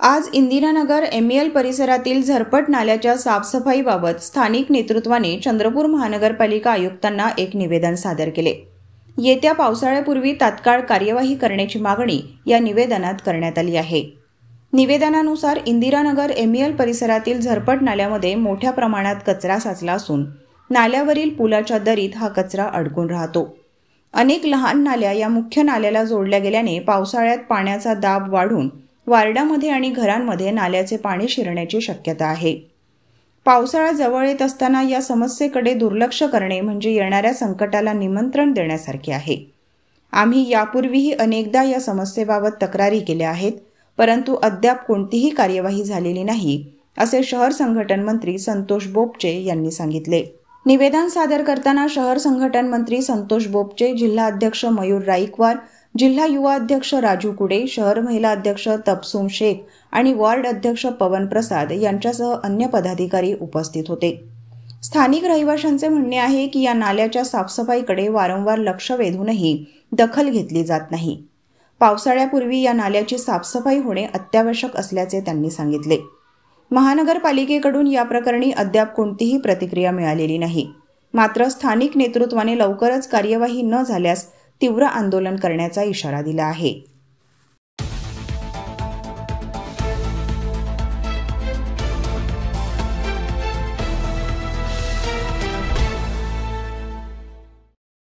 आज इंदिरानगर MEL परिसरातील झरपट नाल्याच्या साफसफाईबाबत स्थानिक नेतृत्वाने चंद्रपूर महानगरपालिका आयुक्तांना एक निवेदन सादर केले। येत्या पावसाळ्यापूर्वी तात्काळ कार्यवाही करण्याची मागणी या निवेदनात करण्यात आली आहे। निवेदनानुसार इंदिरानगर MEL परिसरातील झरपट नाल्यामध्ये मोठ्या प्रमाणात कचरा साचला असून नाल्यावरील पुलाच्या दरीत हा कचरा अडकून राहतो। अनेक लहान नाल्या या मुख्य नाल्याला जोडल्या गेल्याने पावसाळ्यात पाण्याचा दाब वाढून वार्डामध्ये आणि घरांमध्ये नाल्याचे पाणी शिरण्याची शक्यता आहे। पावसाळा जवळ येत असताना या समस्येकडे दुर्लक्ष करणे म्हणजे येणाऱ्या संकटाला निमंत्रण देण्यासारखे आहे। आम्ही यापूर्वीही अनेकदा या समस्येबाबत तक्रारी केल्या आहेत, परंतु अद्याप कोणतीही कार्यवाही झालेली नाही, असे शहर संघटन मंत्री संतोष बोपचे यांनी सांगितले। निवेदन सादर करताना शहर संघटन मंत्री संतोष बोपचे, जिल्हा अध्यक्ष मयूर राईकवार, जिल्हा युवा अध्यक्ष राजू कुडे, शहर महिला अध्यक्ष तबसुम शेख आणि वॉर्ड अध्यक्ष पवन प्रसाद यांच्यासह अन्य पदाधिकारी उपस्थित होते। स्थानिक रहिवाशांचे म्हणणे आहे की या नाल्याच्या साफसफाईकडे वारंवार लक्ष वेधूनही दखल घेतली जात नाही। पावसाळ्यापूर्वी या नाल्याची साफसफाई होणे अत्यावश्यक असल्याचे त्यांनी सांगितले। महानगरपालिकेकडून या प्रकरणी अद्याप कोणतीही प्रतिक्रिया मिळालेली नाही। मात्र स्थानिक नेतृत्वाने लवकरच कार्यवाही न झाल्यास तीव्र आंदोलन करण्याचा इशारा दिला आहे।